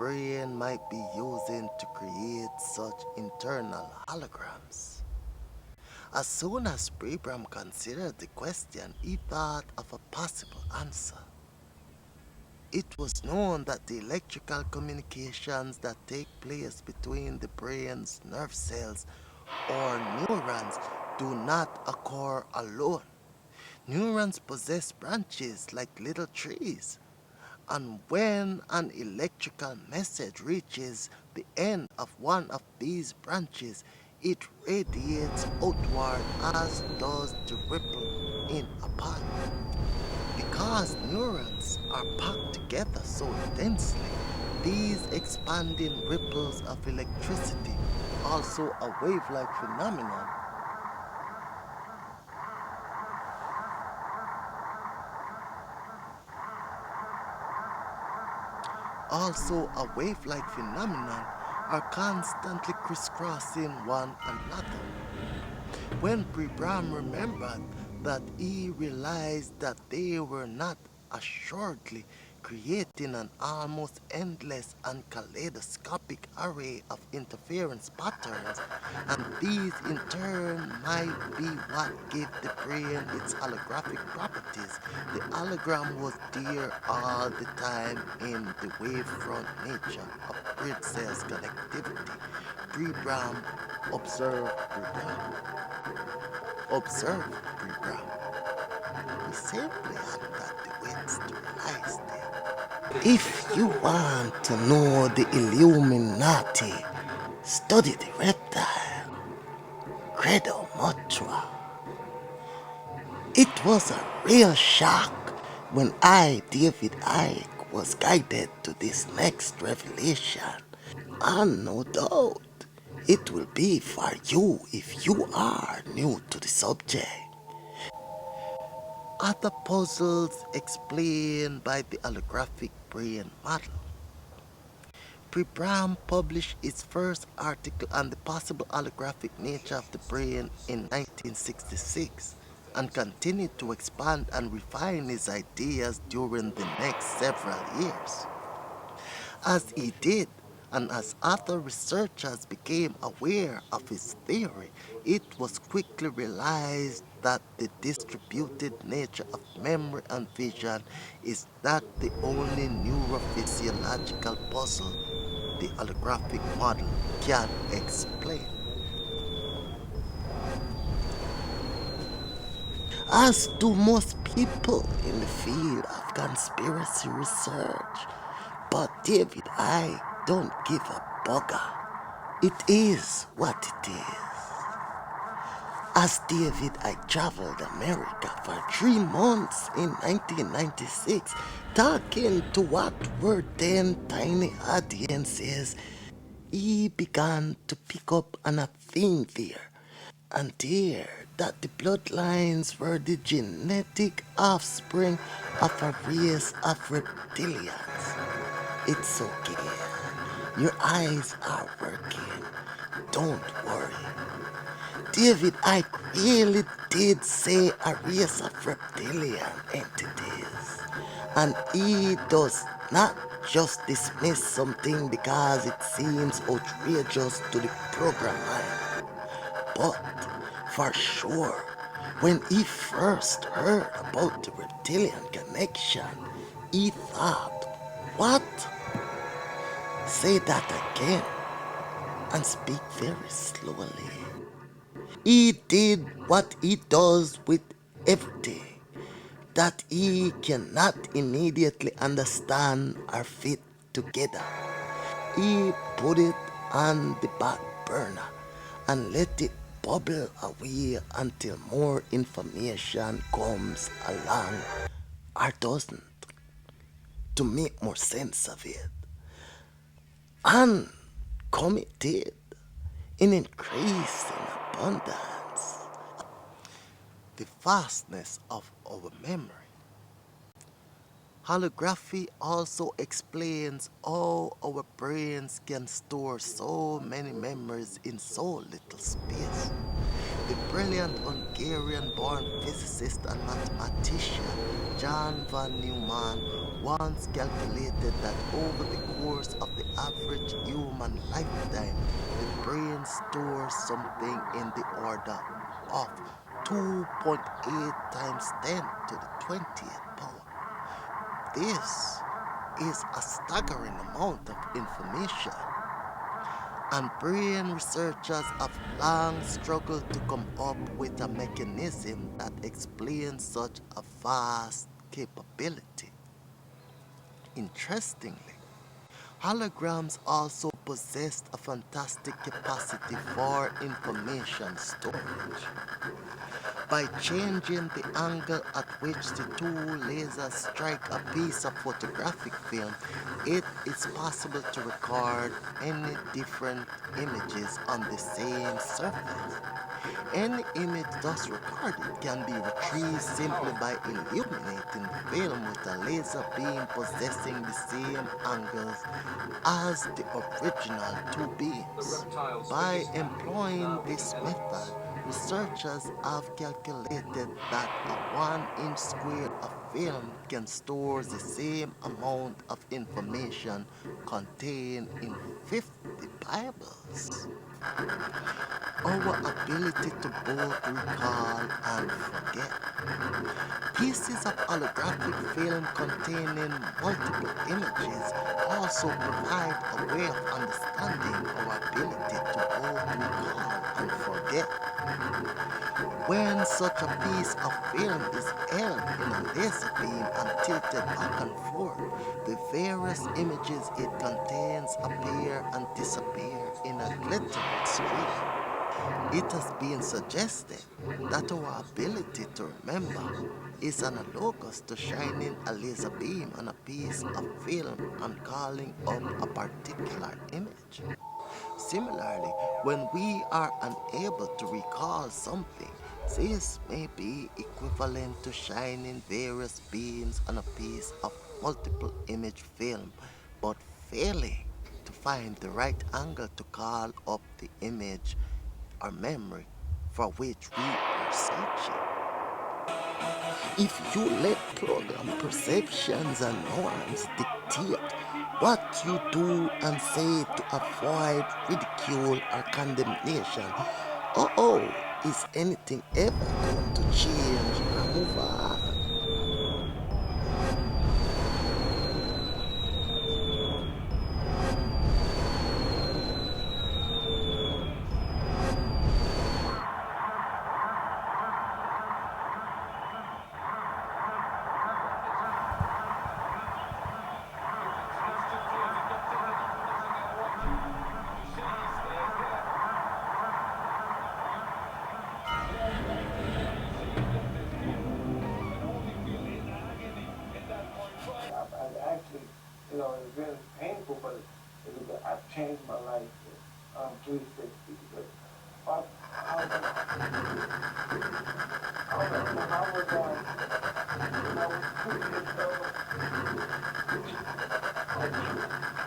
brain might be using to create such internal holograms. As soon as Abraham considered the question, he thought of a possible answer. It was known that the electrical communications that take place between the brain's nerve cells or neurons do not occur alone. Neurons possess branches like little trees, and when an electrical message reaches the end of one of these branches, it radiates outward as does the ripple in a pond. Because neurons are packed together so densely, these expanding ripples of electricity, also a wave-like phenomenon, are constantly crisscrossing one another. When Pribram remembered that, he realized that they were not assuredly creating an almost endless and kaleidoscopic array of interference patterns, and these in turn might be what gave the brain its holographic properties. The hologram was there all the time in the wavefront nature of grid cells connectivity. Pribram observed Pribram. He simply hadn't got the wits to realize that. If you want to know the Illuminati, study the reptile, Credo Motra. It was a real shock when I, David Icke, was guided to this next revelation. And no doubt, it will be for you if you are new to the subject. Other puzzles explained by the holographic brain model. Pribram published his first article on the possible holographic nature of the brain in 1966 and continued to expand and refine his ideas during the next several years. As he did, and as other researchers became aware of his theory, it was quickly realized that the distributed nature of memory and vision is not the only neurophysiological puzzle the holographic model can explain. As do most people in the field of conspiracy research. But David, I don't give a bugger. It is what it is. As David, I traveled America for 3 months in 1996, talking to what were then tiny audiences. He began to pick up on a theme there, and there that the bloodlines were the genetic offspring of a race of reptilians. It's okay. Your eyes are working. Don't worry. David Icke really did say a race of reptilian entities. And he does not just dismiss something because it seems outrageous to the program mind. But for sure, when he first heard about the reptilian connection, he thought, what? Say that again and speak very slowly. He did what he does with everything that he cannot immediately understand or fit together. He put it on the back burner and let it bubble away until more information comes along or doesn't, to make more sense of it. And committed in increasing abundance. The vastness of our memory. Holography also explains how our brains can store so many memories in so little space. The brilliant Hungarian-born physicist and mathematician John von Neumann once calculated that over the course of the average human lifetime, the brain stores something in the order of 2.8 times 10 to the 20th power. This is a staggering amount of information, and brain researchers have long struggled to come up with a mechanism that explains such a vast capability. Interestingly, holograms also possessed a fantastic capacity for information storage. By changing the angle at which the two lasers strike a piece of photographic film, it is possible to record any different images on the same surface. Any image thus recorded can be retrieved simply by illuminating the film with a laser beam possessing the same angles as the original two beams. By employing this method, researchers have calculated that a 1-inch square of film can store the same amount of information contained in 50 Bibles. Our ability to both recall and forget. Pieces of holographic film containing multiple images also provide a way of understanding our ability to both recall and forget. When such a piece of film is held in a laser beam and tilted back and forth, the various images it contains appear and disappear in a glittering stream. It has been suggested that our ability to remember is analogous to shining a laser beam on a piece of film and calling up a particular image. Similarly, when we are unable to recall something, this may be equivalent to shining various beams on a piece of multiple image film, but failing to find the right angle to call up the image or memory for which we are searching. If you let program perceptions and norms dictate what you do and say to avoid ridicule or condemnation, is anything ever going to change or move on? Actually, it's been painful, but I've changed my life 360 because how was I was